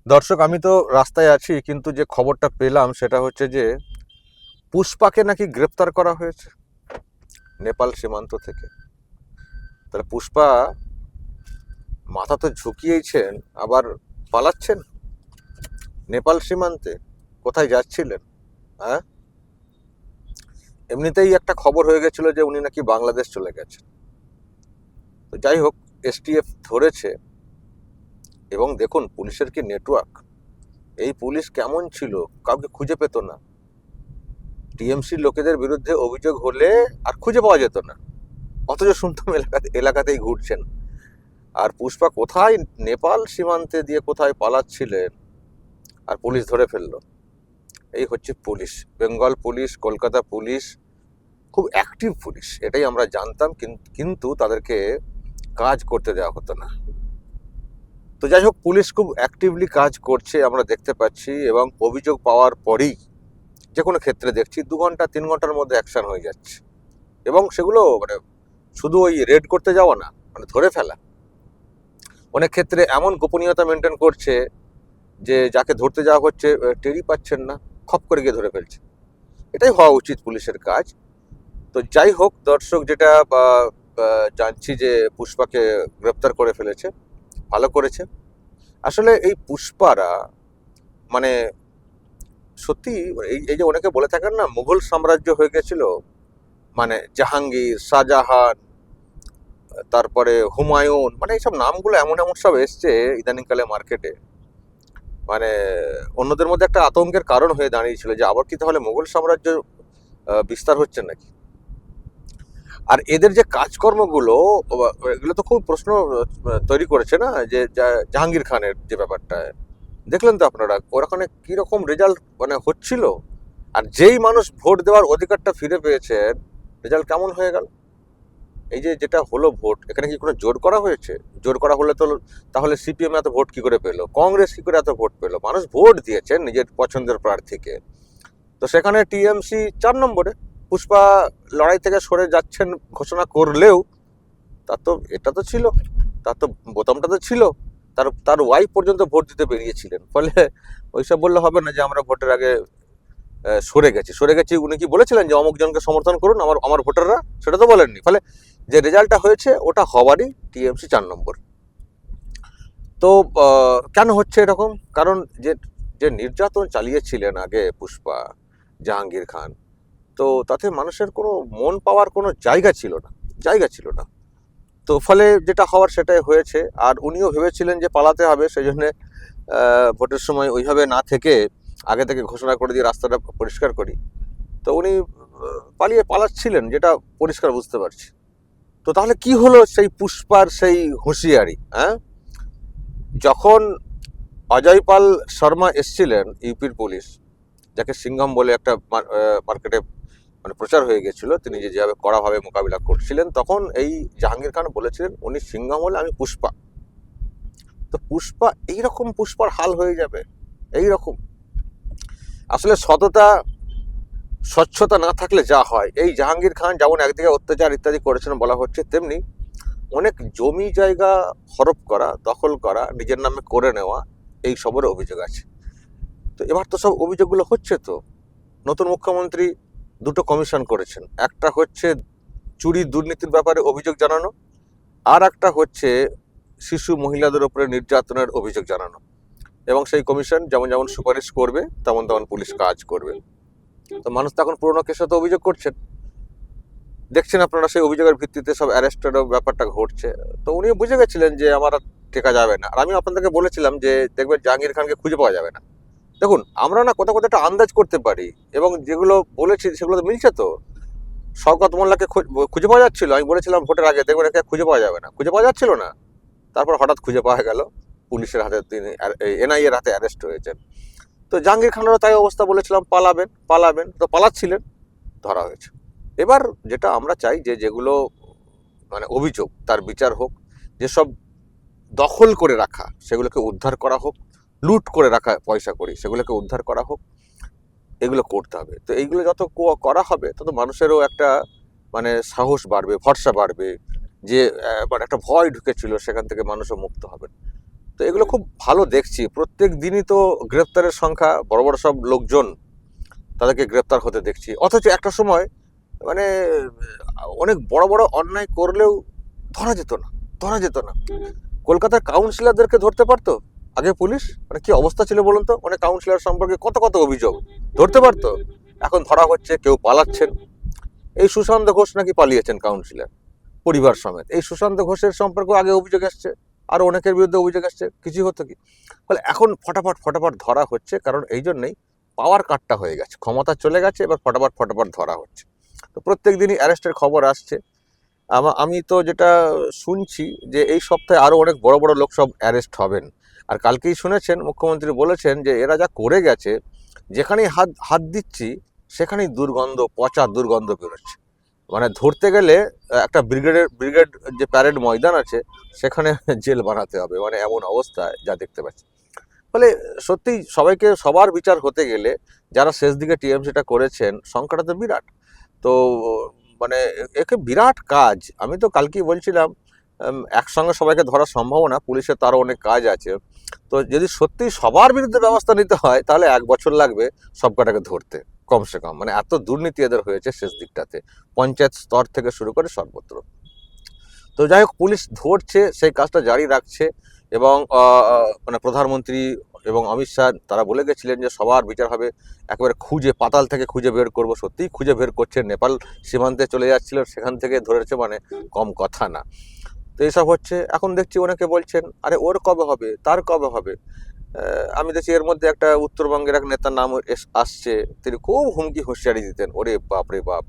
দর্শক, আমি তো রাস্তায় আছি, কিন্তু যে খবরটা পেলাম সেটা হচ্ছে যে পুষ্পাকে নাকি গ্রেপ্তার করা হয়েছে নেপাল সীমান্ত থেকে। তাহলে পুষ্পা মাথা তো ঝুঁকিয়েছেন, আবার পালাচ্ছেন নেপাল সীমান্তে। কোথায় যাচ্ছিলেন? হ্যাঁ, এমনিতেই একটা খবর হয়ে গেছিল যে উনি নাকি বাংলাদেশ চলে গেছেন। তো যাই হোক, এসটিএফ ধরেছে। এবং দেখুন পুলিশের কি নেটওয়ার্ক! এই পুলিশ কেমন ছিল, কাউকে খুঁজে পেত না। টিএমসির লোকেদের বিরুদ্ধে অভিযোগ হলে আর খুঁজে পাওয়া যেত না, অথচ শুনতাম এলাকাতেই ঘুরছেন। আর পুষ্পা কোথায়, নেপাল সীমান্তে দিয়ে কোথায় পালাচ্ছিলেন, আর পুলিশ ধরে ফেললো। এই হচ্ছে police, Bengal police, Kolkata police. খুব অ্যাক্টিভ পুলিশ, এটাই আমরা জানতাম, কিন্তু তাদেরকে কাজ করতে দেওয়া হতো না। তো যাই হোক, পুলিশ খুব অ্যাক্টিভলি কাজ করছে আমরা দেখতে পাচ্ছি, এবং অভিযোগ পাওয়ার পরেই যে কোনো ক্ষেত্রে দেখছি 2 ঘন্টা 3 ঘন্টার মধ্যে অ্যাকশন হয়ে যাচ্ছে। এবং সেগুলো মানে শুধু ওই রেড করতে যাওয়া না, মানে ধরে ফেলা। অনেক ক্ষেত্রে এমন গোপনীয়তা মেনটেন করছে যে যাকে ধরতে যাওয়া হচ্ছে টেরই পাচ্ছেন না, খপ করে গিয়ে ধরে ফেলছে। এটাই হওয়া উচিত পুলিশের কাজ। তো যাই হোক দর্শক, যেটা জানছি যে পুষ্পাকে গ্রেপ্তার করে ফেলেছে, ভালো করেছে। আসলে এই পুষ্পারা মানে সত্যি, এই যে অনেকে বলে থাকেন না, মুঘল সাম্রাজ্য হয়ে গেছিল, মানে জাহাঙ্গীর, শাহজাহান, তারপরে হুমায়ুন, মানে এইসব নামগুলো এমন এমন সব এসছে ইদানিংকালে মার্কেটে। মানে অন্যদের মধ্যে একটা আতঙ্কের কারণ হয়ে দাঁড়িয়েছিল যে আবার কি তাহলে মুঘল সাম্রাজ্য বিস্তার হচ্ছে নাকি। আর এদের যে কাজকর্মগুলো, এগুলো তো খুব প্রশ্ন তৈরি করেছে না, যে জাহাঙ্গীর খানের যে ব্যাপারটা দেখলেন তো আপনারা, ওখানে কিরকম রেজাল্ট মানে হচ্ছিল। আর যেই মানুষ ভোট দেওয়ার অধিকারটা ফিরে পেয়েছেন, রেজাল্ট কেমন হয়ে গেল। এই যে যেটা হলো ভোট, এখানে কি কোনো জোর করা হয়েছে? জোর করা হলে তো তাহলে সিপিএম এত ভোট কি করে পেলো, কংগ্রেস কি করে এত ভোট পেলো? মানুষ ভোট দিয়েছেন নিজের পছন্দের প্রার্থীকে। তো সেখানে টিএমসি 4 নম্বরে। পুষ্পা লড়াই থেকে সরে যাচ্ছেন ঘোষণা করলেও তার তো এটা তো ছিল, তার তো বোতামটা তো ছিল, তার তার ওয়াইফ পর্যন্ত ভোট দিতে বেরিয়েছিলেন। ফলে ওইসব বললে হবে না যে আমরা ভোটের আগে সরে গেছি। উনি কি বলেছিলেন যে অমুক জনকে সমর্থন করুন আমার আমার ভোটাররা? সেটা তো বলেননি। ফলে যে রেজাল্টটা হয়েছে ওটা হওয়ারই, টিএমসি 4 নম্বর। তো কেন হচ্ছে এরকম? কারণ যে যে নির্যাতন চালিয়েছিলেন আগে পুষ্পা, জাহাঙ্গীর খান, তো তাতে মানুষের কোনো মন পাওয়ার কোনো জায়গা ছিল না। তো ফলে যেটা হওয়ার সেটাই হয়েছে। আর উনিও ভেবেছিলেন যে পালাতে হবে, সেই জন্যে ভোটের সময় ওইভাবে না থেকে আগে থেকে ঘোষণা করে দিয়ে রাস্তাটা পরিষ্কার করি। তো উনি পালাচ্ছিলেন, যেটা পরিষ্কার বুঝতে পারছি। তো তাহলে কি হলো সেই পুষ্পার সেই হুঁশিয়ারি? হ্যাঁ, যখন অজয় পাল শর্মা এসছিলেন ইউপির পুলিশ, যাকে সিংঘম বলে একটা মার্কেটে মানে প্রচার হয়ে গেছিল, তিনি যেভাবে কড়াভাবে মোকাবিলা করছিলেন, তখন এই জাহাঙ্গীর খান বলেছিলেন উনি সিংঘম হলে আমি পুষ্পা। তো পুষ্পা এইরকম, পুষ্পার হাল হয়ে যাবে এইরকম। আসলে সততা স্বচ্ছতা না থাকলে যা হয়, এই জাহাঙ্গীর খান যেমন একদিকে অত্যাচার ইত্যাদি করেছেন বলা হচ্ছে, তেমনি অনেক জমি জায়গা হরপ করা, দখল করা, নিজের নামে করে নেওয়া, এই সবের অভিযোগ আছে। তো এবার তো সব অভিযোগগুলো হচ্ছে। তো নতুন মুখ্যমন্ত্রী 2টো কমিশন করেছেন, একটা হচ্ছে চুরি দুর্নীতির ব্যাপারে অভিযোগ জানানো, আর একটা হচ্ছে শিশু মহিলাদের উপরে নির্যাতনের অভিযোগ জানানো। এবং সেই কমিশন যেমন যেমন সুপারিশ করবে তেমন তেমন পুলিশ কাজ করবে। তো মানুষ তো এখন পুরোনো কেসে তো অভিযোগ করছেন, দেখছেন আপনারা, সেই অভিযোগের ভিত্তিতে সব অ্যারেস্টেরও ব্যাপারটা ঘটছে। তো উনিও বুঝে গেছিলেন যে আমার আর টেকা যাবে না। আর আমি আপনাদেরকে বলেছিলাম যে দেখবেন জাহাঙ্গীর খানকে খুঁজে পাওয়া যাবে না। দেখুন, আমরা না কোথাও কোথাও একটা আন্দাজ করতে পারি, এবং যেগুলো বলেছি সেগুলো তো মিলছে। তো শওকত মোল্লাকে খুঁজে পাওয়া যাচ্ছিল, আমি বলেছিলাম ভোটের আগে দেখবেন একে খুঁজে পাওয়া যাবে না, খুঁজে পাওয়া যাচ্ছিল না। তারপর হঠাৎ খুঁজে পাওয়া গেল, পুলিশের হাতে তিনি এনআইএর হাতে অ্যারেস্ট হয়েছেন। তো জাহাঙ্গীর খানেরও তাই অবস্থা, বলেছিলাম পালাবেন পালাবেন, তো পালাচ্ছিলেন, ধরা হয়েছে। এবার যেটা আমরা চাই যে যেগুলো মানে অভিযোগ, তার বিচার হোক। যেসব দখল করে রাখা সেগুলোকে উদ্ধার করা হোক, লুট করে রাখা পয়সা করি সেগুলোকে উদ্ধার করা হোক, এগুলো করতে হবে। তো এইগুলো যত করা হবে তত মানুষেরও একটা মানে সাহস বাড়বে, ভরসা বাড়বে, যে মানে একটা ভয় ঢুকেছিল সেখান থেকে মানুষও মুক্ত হবেন। তো এগুলো খুব ভালো দেখছি, প্রত্যেক দিনই তো গ্রেপ্তারের সংখ্যা, বড় বড় সব লোকজন তাদেরকে গ্রেপ্তার হতে দেখছি। অথচ একটা সময় মানে অনেক বড় বড় অন্যায় করলেও ধরা যেত না। কলকাতার কাউন্সিলরদেরকে ধরতে পারতো আগে পুলিশ, মানে কি অবস্থা ছিল বলুন তো। মানে কাউন্সিলর সম্পর্কে কত কত অভিযোগ, ধরতে পারতো। এখন ধরা হচ্ছে, কেউ পালাচ্ছেন। এই সুশান্ত ঘোষ নাকি পালিয়েছেন কাউন্সিলর পরিবার সমেত। এই সুশান্ত ঘোষের সম্পর্কে আগে অভিযোগ আসছে, আরো অনেকের বিরুদ্ধে অভিযোগ আসছে, কিছু হতো কি। ফলে এখন ফটাফট ধরা হচ্ছে, কারণ এই জন্যই পাওয়ার কাটটা হয়ে গেছে, ক্ষমতা চলে গেছে, এবার ফটাফট ধরা হচ্ছে। তো প্রত্যেক দিনই অ্যারেস্টের খবর আসছে। আমি তো যেটা শুনছি যে এই সপ্তাহে আরো অনেক বড় বড় লোক সব অ্যারেস্ট হবেন। আর কালকেই শুনেছেন মুখ্যমন্ত্রী বলেছেন যে এরা যা করে গেছে, যেখানেই হাত হাত দিচ্ছি সেখানেই দুর্গন্ধ, পচা দুর্গন্ধ বেরোচ্ছে। মানে ধরতে গেলে একটা ব্রিগেড যে প্যারেড ময়দান আছে সেখানে জেল বানাতে হবে, মানে এমন অবস্থা যা দেখতে পাচ্ছি। ফলে সত্যি সবাইকে, সবার বিচার হতে গেলে যারা শেষ দিকে টিএমসিটা করেছেন, সংখ্যাটা তো বিরাট। তো মানে একে বিরাট কাজ। আমি তো কালকেই বলছিলাম একসঙ্গে সবাইকে ধরা সম্ভব না, পুলিশের তো আরও অনেক কাজ আছে। তো যদি সত্যি সবার বিরুদ্ধে ব্যবস্থা নিতে হয় তাহলে 1 বছর লাগবে সব কটাকে ধরতে, কমসে কম। মানে এত দুর্নীতি এদের হয়েছে শেষ দিকটাতে, পঞ্চায়েত স্তর থেকে শুরু করে সর্বত্র। তো যাই হোক, পুলিশ ধরছে, সেই কাজটা জারি রাখছে। এবং মানে প্রধানমন্ত্রী এবং অমিত শাহ তারা বলে গেছিলেন যে সবার বিচার হবে, একেবারে খুঁজে, পাতাল থেকে খুঁজে বের করব। সত্যিই খুঁজে বের করছে। নেপাল সীমান্তে চলে যাচ্ছিল, সেখান থেকে ধরেছে, মানে কম কথা না। তো এইসব হচ্ছে। এখন দেখছি অনেকে বলছেন আরে ওর কবে হবে, তার কবে হবে। আমি দেখছি এর মধ্যে একটা উত্তরবঙ্গের এক নেতার নাম আসছে, তিনি খুব হুমকি হুঁশিয়ারি দিতেন। ওরে বাপ রে বাপ,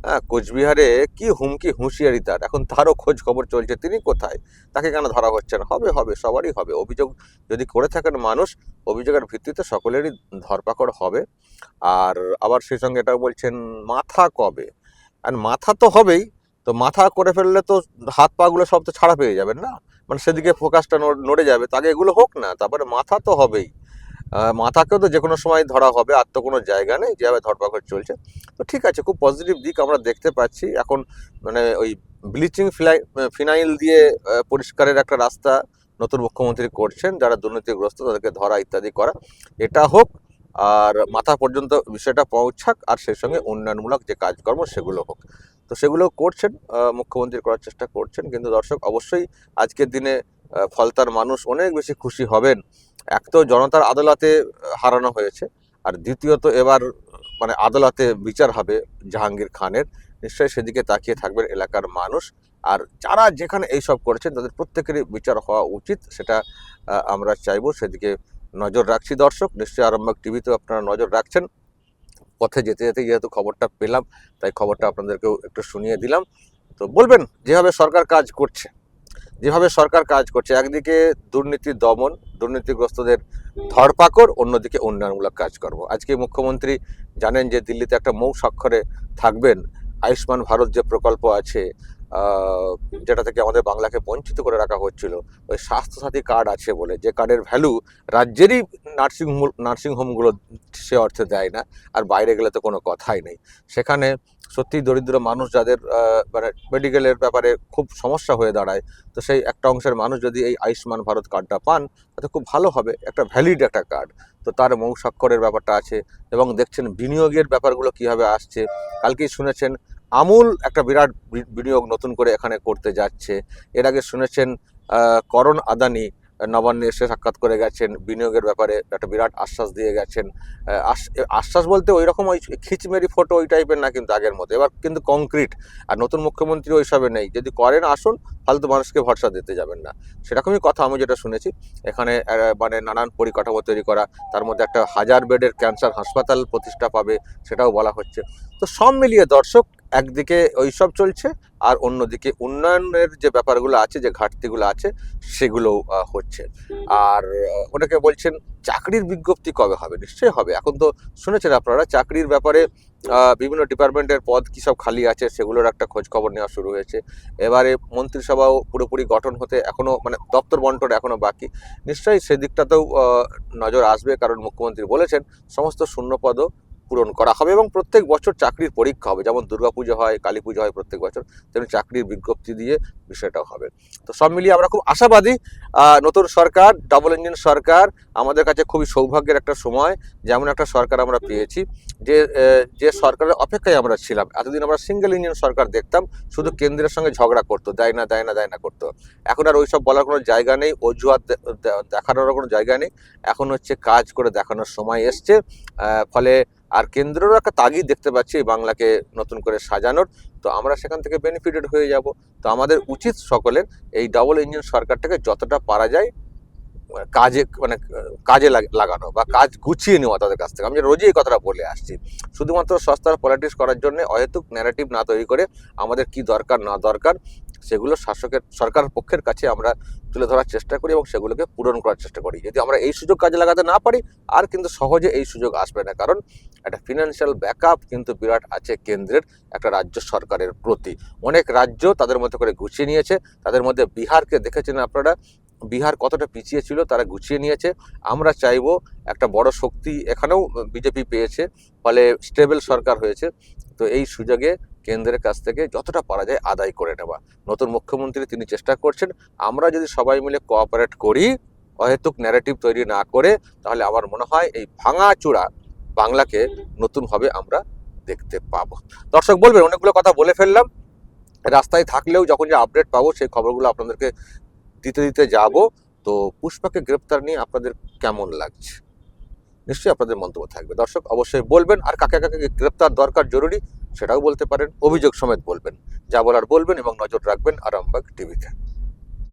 হ্যাঁ, কোচবিহারে কি হুমকি হুঁশিয়ারি তার। এখন তারও খোঁজ খবর চলছে, তিনি কোথায়, তাকে কেন ধরা হচ্ছে না। হবে সবারই হবে। অভিযোগ যদি করে থাকেন মানুষ, অভিযোগের ভিত্তিতে সকলেরই ধরপাকড় হবে। আর আবার সেই সঙ্গে এটাও বলছেন মাথা কবে, আর মাথা তো হবেই। তো মাথা করে ফেললে তো হাত পা গুলো সব তো ছাড়া পেয়ে যাবেন না, মানে সেদিকে ফোকাসটা নড়ে যাবে। তাকে এগুলো হোক না, তারপরে মাথা তো হবেই। মাথাকেও তো যে কোনো সময় ধরা হবে, আর তো কোনো জায়গা নেই যেভাবে ধরপাকড় চলছে। তো ঠিক আছে, খুব পজিটিভ দিক আমরা দেখতে পাচ্ছি এখন। মানে ওই ব্লিচিং ফিনাইল দিয়ে পরিষ্কারের একটা রাস্তা নতুন মুখ্যমন্ত্রী করছেন, যারা দুর্নীতিগ্রস্ত তাদেরকে ধরা ইত্যাদি করা, এটা হোক। আর মাথা পর্যন্ত বিষয়টা পৌঁছাক, আর সেই সঙ্গে উন্নয়নমূলক যে কাজকর্ম সেগুলো হোক। তো সেগুলো করছেন, মুখ্যমন্ত্রী করার চেষ্টা করছেন। কিন্তু দর্শক, অবশ্যই আজকের দিনে ফলতার মানুষ অনেক বেশি খুশি হবেন। এক তো জনতার আদালতে হারানো হয়েছে, আর দ্বিতীয়ত এবার মানে আদালতে বিচার হবে জাহাঙ্গীর খানের। নিশ্চয়ই সেদিকে তাকিয়ে থাকবেন এলাকার মানুষ। আর যারা যেখানে এইসব করেছেন তাদের প্রত্যেকেরই বিচার হওয়া উচিত, সেটা আমরা চাইবো। সেদিকে নজর রাখছি দর্শক। নিশ্চয়ই আরামবাগ টিভিতেও আপনারা নজর রাখছেন। পথে যেতে যেতে যেহেতু খবরটা পেলাম, তাই খবরটা আপনাদেরকেও একটু শুনিয়ে দিলাম। তো বলবেন, যেভাবে সরকার কাজ করছে, একদিকে দুর্নীতি দমন, দুর্নীতিগ্রস্তদের ধরপাকড়, অন্যদিকে উন্নয়নমূলক কাজকর্ম। আজকে মুখ্যমন্ত্রী জানেন যে দিল্লিতে একটা মৌ স্বাক্ষরে থাকবেন। আয়ুষ্মান ভারত যে প্রকল্প আছে, যেটা থেকে আমাদের বাংলাকে বঞ্চিত করে রাখা হচ্ছিল, ওই স্বাস্থ্যসাথী কার্ড আছে বলে, যে কার্ডের ভ্যালু রাজ্যেরই নার্সিংহোমগুলো সে অর্থে দেয় না, আর বাইরে গেলে তো কোনো কথাই নেই। সেখানে সত্যি দরিদ্র মানুষ যাদের মানে মেডিকেলের ব্যাপারে খুব সমস্যা হয়ে দাঁড়ায়, তো সেই একটা অংশের মানুষ যদি এই আয়ুষ্মান ভারত কার্ডটা পান, তাতে খুব ভালো হবে। একটা ভ্যালিড একটা কার্ড। তো তার মৌ স্বাক্ষরের ব্যাপারটা আছে। এবং দেখছেন বিনিয়োগের ব্যাপারগুলো কীভাবে আসছে। কালকেই শুনেছেন আমূল একটা বিরাট বিনিয়োগ নতুন করে এখানে করতে যাচ্ছে। এর আগে শুনেছেন করণ আদানি নবান্নে এসে সাক্ষাৎ করে গেছেন, বিনিয়োগের ব্যাপারে একটা বিরাট আশ্বাস দিয়ে গেছেন। আশ্বাস বলতে ওই রকম ওই খিচমেরি ফটো ওই টাইপের না, কিন্তু আগের মতো এবার কিন্তু কংক্রিট। আর নতুন মুখ্যমন্ত্রী ওইসবে নেই, যদি করেন আসুন, ফালতু মানুষকে ভরসা দিতে যাবেন না, সেরকমই কথা আমি যেটা শুনেছি। এখানে মানে নানান পরিকাঠামো তৈরি করা, তার মধ্যে একটা 1000 বেডের ক্যান্সার হাসপাতাল প্রতিষ্ঠা পাবে, সেটাও বলা হচ্ছে। তো সব মিলিয়ে দর্শক, একদিকে ওইসব চলছে, আর অন্যদিকে উন্নয়নের যে ব্যাপারগুলো আছে, যে ঘাটতিগুলো আছে, সেগুলো হচ্ছে। আর অনেকে বলছেন চাকরির বিজ্ঞপ্তি কবে হবে। নিশ্চয়ই হবে। এখন তো শুনেছেন আপনারা চাকরির ব্যাপারে বিভিন্ন ডিপার্টমেন্টের পদ কী সব খালি আছে, সেগুলোর একটা খোঁজ খবর নেওয়া শুরু হয়েছে। এবারে মন্ত্রিসভাও পুরোপুরি গঠন হতে এখনও, মানে দপ্তর বন্টন এখনও বাকি। নিশ্চয়ই সেদিকটাতেও নজর আসবে, কারণ মুখ্যমন্ত্রী বলেছেন সমস্ত শূন্য পদও পূরণ করা হবে এবং প্রত্যেক বছর চাকরির পরীক্ষা হবে, যেমন দুর্গাপুজো হয়, কালী পুজো হয় প্রত্যেক বছর, তেমনি চাকরির বিজ্ঞপ্তি দিয়ে বিষয়টাও হবে। তো সব মিলিয়ে আমরা খুব আশাবাদী। নতুন সরকার, ডাবল ইঞ্জিন সরকার আমাদের কাছে খুবই সৌভাগ্যের একটা সময়, যেমন একটা সরকার আমরা পেয়েছি যে সরকারের অপেক্ষায় আমরা ছিলাম। এতদিন আমরা সিঙ্গেল ইঞ্জিন সরকার দেখতাম, শুধু কেন্দ্রের সঙ্গে ঝগড়া করতো, দেয় না দেয় না দেয় না করতো। এখন আর ওইসব বলার কোনো জায়গা নেই, অজুহাত দেখানোর কোনো জায়গা নেই। এখন হচ্ছে কাজ করে দেখানোর সময় এসছে। ফলে আর কেন্দ্রেরও একটা তাগিদ দেখতে পাচ্ছি এই বাংলাকে নতুন করে সাজানোর। তো আমরা সেখান থেকে বেনিফিটেড হয়ে যাব। তো আমাদের উচিত সকলের এই ডাবল ইঞ্জিন সরকারটাকে যতটা পারা যায় কাজে লাগানো বা কাজ গুছিয়ে নেওয়া তাদের কাছ থেকে। আমি রোজই এই কথাটা বলে আসছি। শুধুমাত্র সস্তার পলিটিক্স করার জন্য অহেতুক ন্যারেটিভ না তৈরি করে আমাদের কি দরকার না দরকার সেগুলো সরকার পক্ষের কাছে আমরা তুলে ধরার চেষ্টা করি এবং সেগুলোকে পূরণ করার চেষ্টা করি। যদি আমরা এই সুযোগ কাজে লাগাতে না পারি, আর কিন্তু সহজে এই সুযোগ আসবে না, কারণ একটা ফিনান্সিয়াল ব্যাকআপ কিন্তু বিরাট আছে কেন্দ্রের একটা রাজ্য সরকারের প্রতি। অনেক রাজ্য তাদের মধ্যে করে গুছিয়ে নিয়েছে। তাদের মধ্যে বিহারকে দেখেছেন আপনারা, বিহার কতটা পিছিয়ে ছিল, তারা গুছিয়ে নিয়েছে। আমরা চাইবো একটা বড় শক্তি এখানেও বিজেপি পেয়েছে, ফলে স্টেবল সরকার হয়েছে। তো এই সুযোগে কেন্দ্রের কাছ থেকে যতটা পারা যায় আদায় করে নেওয়া। নতুন মুখ্যমন্ত্রী তিনি চেষ্টা করছেন। আমরা যদি সবাই মিলে কোঅপারেট করি, অহেতুক ন্যারেটিভ তৈরি না করে, তাহলে আমার মনে হয় এই ভাঙাচোরা বাংলাকে নতুনভাবে আমরা দেখতে পাবো। দর্শক বলবেন, অনেকগুলো কথা বলে ফেললাম। রাস্তায় থাকলেও যখন যে আপডেট পাবো সেই খবরগুলো আপনাদেরকে দিতে দিতে যাব। তো পুষ্পাকে গ্রেপ্তার নিয়ে আপনাদের কেমন লাগছে, নিশ্চয়ই আপনাদের মন্তব্য থাকবে। দর্শক অবশ্যই বলবেন, আর কাকে কাকে গ্রেপ্তার দরকার জরুরি সেটাও বলতে পারেন, অভিযোগ সমেত বলবেন। যা বলার বলবেন এবং নজর রাখবেন আরামবাগ টিভিতে।